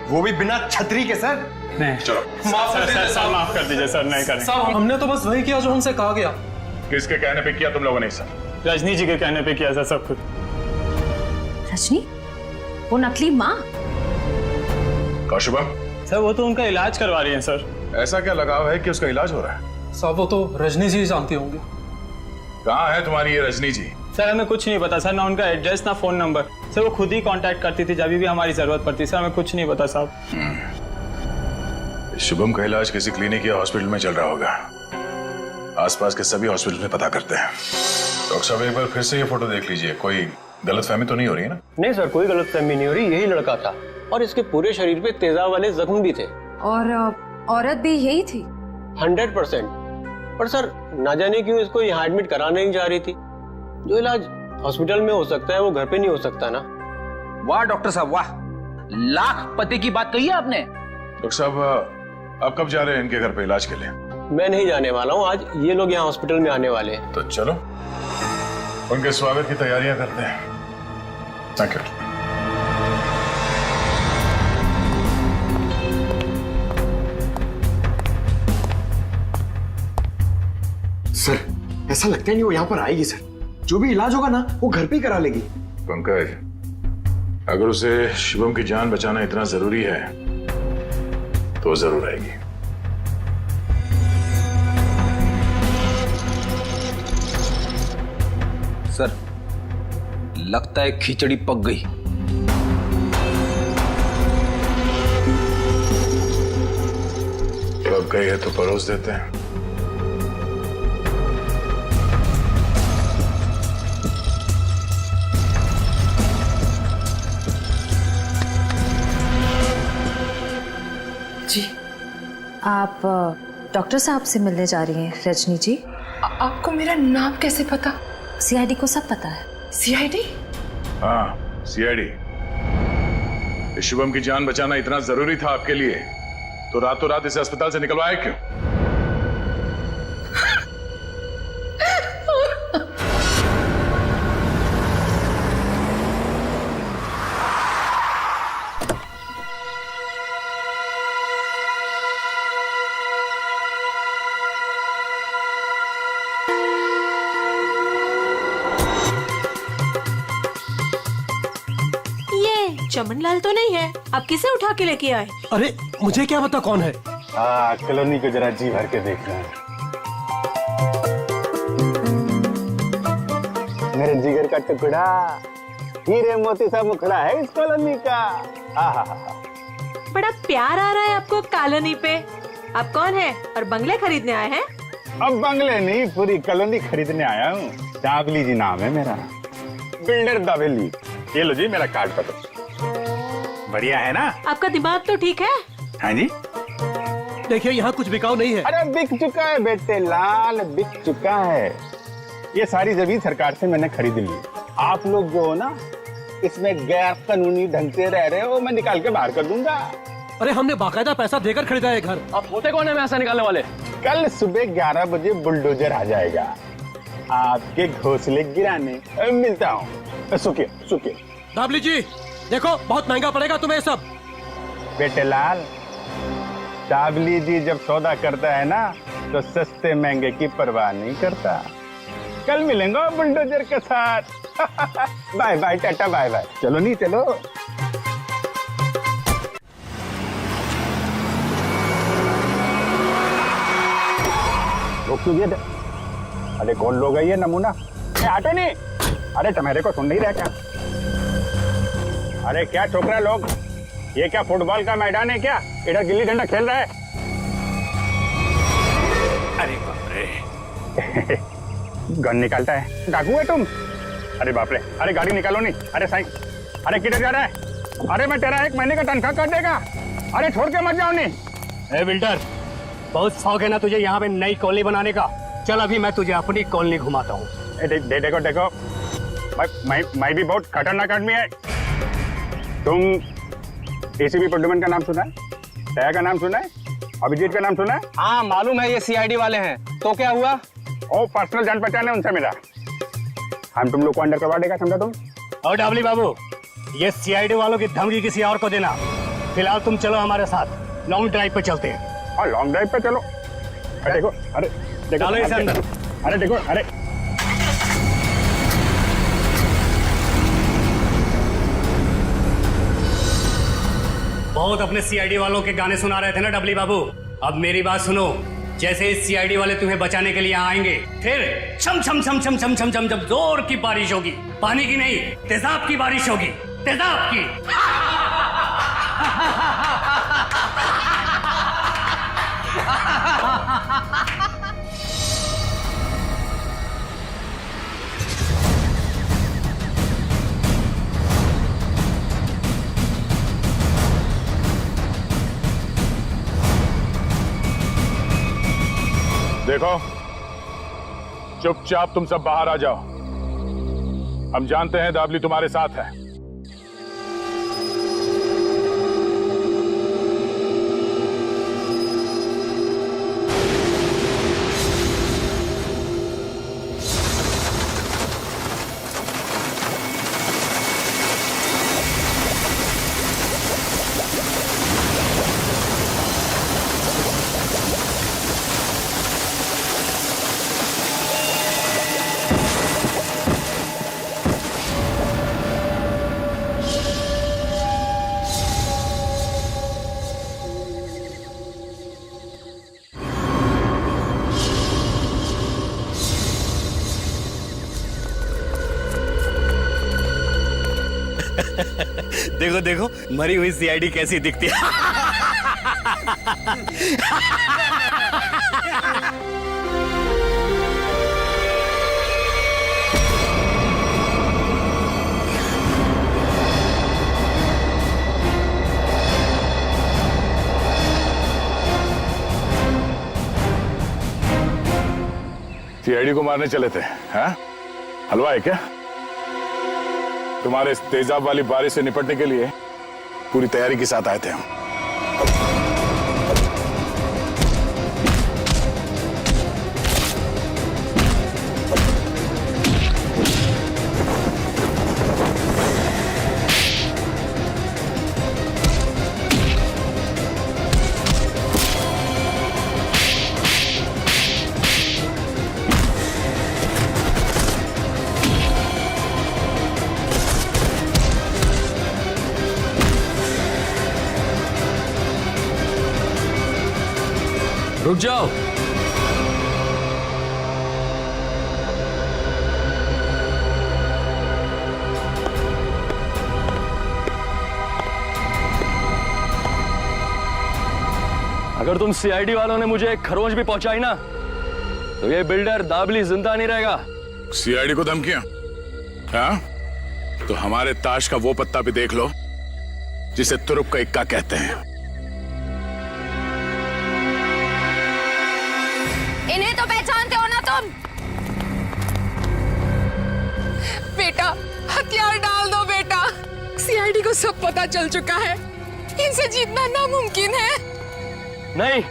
S3: वो भी बिना छतरी के। सर
S6: नहीं,
S3: चलो
S6: माफ कर दीजिए सर, माफ कर दीजिए सर, नहीं करें।
S1: साहब हमने तो बस वही किया जो हमसे कहा गया।
S3: किसके कहने पे किया तुम लोगों ने? सर
S1: रजनी जी के कहने पे किया सर सब कुछ।
S12: रजनी? वो नकली माँ?
S3: कौशुभम?
S1: सर वो तो उनका इलाज करवा रही हैं सर।
S3: ऐसा क्या लगाव है कि उसका इलाज हो रहा है?
S1: साहब वो तो रजनी जी जानती होंगी।
S3: कहाँ है तुम्हारी ये रजनी जी?
S1: सर हमें कुछ नहीं पता सर, ना उनका एड्रेस ना फोन नंबर। सर वो खुद ही कांटेक्ट करती थी जब भी हमारी जरूरत पड़ती। सर हमें कुछ नहीं पता साहब।
S3: शुभम का इलाज किसी क्लिनिक या हॉस्पिटल में चल रहा होगा। आसपास के सभी हॉस्पिटल में पता करते हैं। डॉक्टर साहब एक बार फिर से ये फोटो देख लीजिए, कोई गलतफहमी तो नहीं हो रही है ना?
S7: नहीं सर, कोई गलतफहमी नहीं हो रही, यही लड़का था और इसके पूरे शरीर पे तेजाब वाले जख्म भी थे।
S12: और औरत भी यही थी?
S7: 100%। पर सर ना जाने क्यों इसको यहाँ एडमिट कराने नहीं जा रही थी। जो इलाज हॉस्पिटल में हो सकता है वो घर पे नहीं हो सकता ना।
S6: वाह डॉक्टर साहब वाह, लाख पते की बात कही है आपने।
S3: डॉक्टर साहब आप कब जा रहे हैं इनके घर पे इलाज के लिए?
S7: मैं नहीं जाने वाला हूँ, आज ये लोग यहाँ हॉस्पिटल में आने वाले हैं।
S3: तो चलो उनके स्वागत की तैयारियां करते हैं। Thank you.
S2: सर ऐसा लगता है नहीं वो यहाँ पर आएगी सर। जो भी इलाज होगा ना वो घर पे ही करा लेगी।
S3: पंकज, अगर उसे शुभम की जान बचाना इतना जरूरी है तो जरूर आएगी।
S6: सर लगता है खिचड़ी पक गई।
S3: पक गई है तो परोस देते हैं।
S12: जी आप डॉक्टर साहब से मिलने जा रही हैं रजनी जी?
S5: आपको मेरा नाम कैसे पता?
S12: सीआईडी को सब पता है।
S5: सीआईडी?
S3: हाँ सीआईडी। शुभम की जान बचाना इतना जरूरी था आपके लिए तो रातों रात इसे अस्पताल से निकलवाया क्यों?
S4: चमनलाल तो नहीं है, आप किसे उठा के लेके आए?
S7: अरे मुझे क्या पता कौन है।
S9: कॉलोनी को जरा जी भर के देखना है। मेरे जिगर का टुकड़ा, हीरे मोती सा मुखड़ा है इस कॉलोनी का।
S4: बड़ा प्यार आ रहा है आपको कॉलोनी पे। आप कौन है और बंगले खरीदने आए हैं?
S9: अब बंगले नहीं, पूरी कॉलोनी खरीदने आया हूँ। दाबली जी नाम है मेरा, बिल्डर दाबली। ये लो जी मेरा कार्ड पत्र। बढ़िया है ना?
S4: आपका दिमाग तो ठीक है?
S9: हाँ जी।
S7: देखिए यहाँ कुछ बिकाऊ नहीं है।
S9: अरे बिक चुका है बेटे लाल, बिक चुका है। ये सारी जमीन सरकार से मैंने खरीद ली। आप लोग जो हो ना इसमें गैर कानूनी ढंग से रह रहे हो, मैं निकाल के बाहर कर दूंगा।
S7: अरे हमने बाकायदा पैसा देकर खरीदा है घर।
S1: आप होते कौन है पैसा निकालने वाले?
S9: कल सुबह 11 बजे बुलडोजर आ जाएगा आपके घोंसले गिराने। मिलता हूँ। सुखिए सुखिए।
S7: दाबली जी देखो बहुत महंगा पड़ेगा तुम्हें सब।
S9: बेटे लाल, दाबली जी जब सौदा करता है ना तो सस्ते महंगे की परवाह नहीं करता। कल मिलेंगे बुलडोजर के साथ। Bye bye tata bye bye. चलो नहीं चलो। अरे कौन लोग है ये नमूना? हटो नहीं। अरे तुम्हारे को सुन नहीं रहा क्या? अरे क्या छोकरा लोग, ये क्या फुटबॉल का मैदान है क्या? इधर गिल्ली डंडा खेल रहा है। अरे बाप रे गन निकालता है, डाकू है तुम? अरे बाप रे, अरे गाड़ी निकालो नहीं। अरे साईं, अरे किधर जा रहा है? अरे मैं तेरा 1 महीने का तनख्वाह कर देगा। अरे छोड़ के मत जाओ नहीं।
S7: ए बिल्डर, बहुत शौक है ना तुझे यहाँ पे नई कॉलोनी बनाने का? चल अभी मैं तुझे अपनी कॉलोनी घुमाता हूँ।
S9: देखो देखो, मैं भी बहुत खतरनाक आदमी है। तुम एसीपी प्रद्युमन का नाम सुना है? दया का नाम सुना है? अभिजीत का नाम सुना है?
S6: हाँ मालूम है, ये सीआईडी वाले हैं। तो क्या हुआ?
S9: ओ पर्सनल जान पहचान है उनसे मेरा। हम तुम लोग को अंडर करवा देगा, समझा तुम?
S7: और डाबली बाबू, ये सीआईडी वालों की धमकी किसी और को देना। फिलहाल तुम चलो हमारे साथ, लॉन्ग ड्राइव पे चलते हैं।
S9: और लॉन्ग ड्राइव पे चलो? अरे देखो, अरे देखो,
S7: डालो इसे अंदर।
S9: अरे देखो, अरे
S7: बहुत अपने सीआईडी वालों के गाने सुना रहे थे ना डबली बाबू, अब मेरी बात सुनो। जैसे इस सीआईडी वाले तुम्हें बचाने के लिए आएंगे, फिर छम छम छम छम छम छम छम जब जोर की बारिश होगी, पानी की नहीं तेजाब की बारिश होगी, तेजाब की।
S15: देखो, चुपचाप तुम सब बाहर आ जाओ। हम जानते हैं दाबली तुम्हारे साथ है।
S6: देखो देखो, मरी हुई सीआईडी कैसी दिखती है।
S15: सीआईडी को मारने चले थे, हाँ? हलवा है क्या? तुम्हारे इस तेजाब वाली बारिश से निपटने के लिए पूरी तैयारी के साथ आए थे हम।
S10: रुक जाओ। अगर तुम सीआईडी वालों ने मुझे एक खरोंच भी पहुंचाई ना, तो ये बिल्डर दाबली जिंदा नहीं रहेगा।
S15: सीआईडी को धमकियां? हाँ? तो हमारे ताश का वो पत्ता भी देख लो जिसे तुरुप का इक्का कहते हैं।
S12: इन्हें तो पहचानते हो ना तुम?
S5: बेटा, हथियार डाल दो बेटा। सीआईडी को सब पता चल चुका है, इनसे जीतना नामुमकिन है।
S10: नहीं,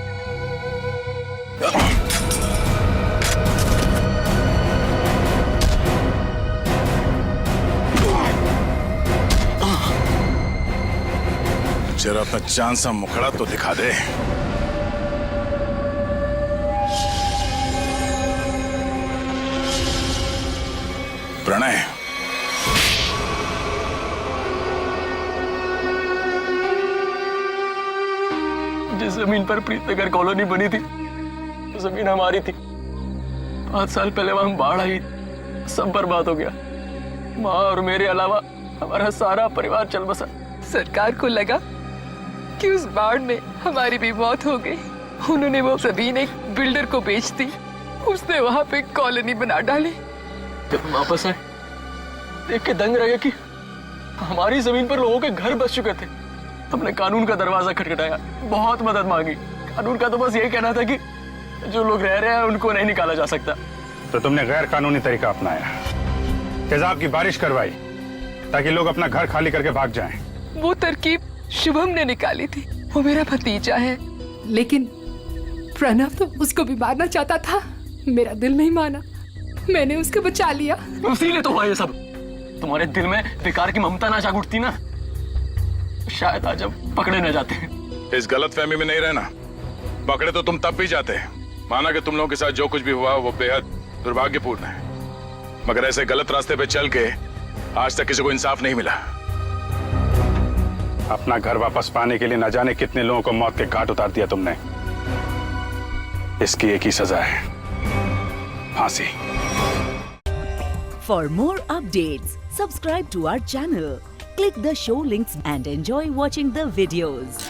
S15: जरा अपना चांद सा मुखड़ा तो दिखा दे। प्रणय,
S10: जिस जमीन पर प्रीतनगर कॉलोनी बनी थी, वो जमीन हमारी थी। 5 साल पहले वहां बाढ़ आई, सब बर्बाद हो गया। माँ और मेरे अलावा
S5: हमारा सारा परिवार चल बसा। सरकार को लगा कि उस बाढ़ में हमारी भी मौत हो गई। उन्होंने वो जमीन एक बिल्डर को बेच दी, उसने वहां पे कॉलोनी बना डाली।
S10: जब हम वापस आए देख के दंग रह गए कि हमारी जमीन पर लोगों के घर बस चुके थे। हमने कानून का दरवाजा खटखटाया, बहुत मदद मांगी। कानून का तो बस यही कहना था कि जो लोग रह रहे हैं उनको नहीं निकाला जा सकता।
S20: तो तुमने गैर कानूनी तरीका अपनाया, तेजाब की बारिश करवाई ताकि लोग अपना घर खाली करके भाग जाएं।
S5: वो तरकीब शुभम ने निकाली थी, वो मेरा भतीजा है।
S8: लेकिन प्रणव तो उसको भी मारना चाहता था, मेरा दिल नहीं माना, मैंने उसको बचा लिया।
S10: इसीलिए तो हुआ ये सब। तुम्हारे दिल में बेकार की ममता ना जाग उठती ना, शायद आज हम पकड़े न जाते।
S3: इस गलतफहमी में नहीं रहना, पकड़े तो तुम तब भी जाते। माना कि तुम लोगों के साथ जो कुछ भी हुआ वो बेहद दुर्भाग्यपूर्ण है, मगर ऐसे गलत रास्ते पे चल के आज तक किसी को इंसाफ नहीं मिला।
S20: अपना घर वापस पाने के लिए न जाने कितने लोगों को मौत के घाट उतार दिया तुमने। इसकी एक ही सजा है, फांसी।
S22: For more updates, subscribe to our channel, click the show links and enjoy watching the videos.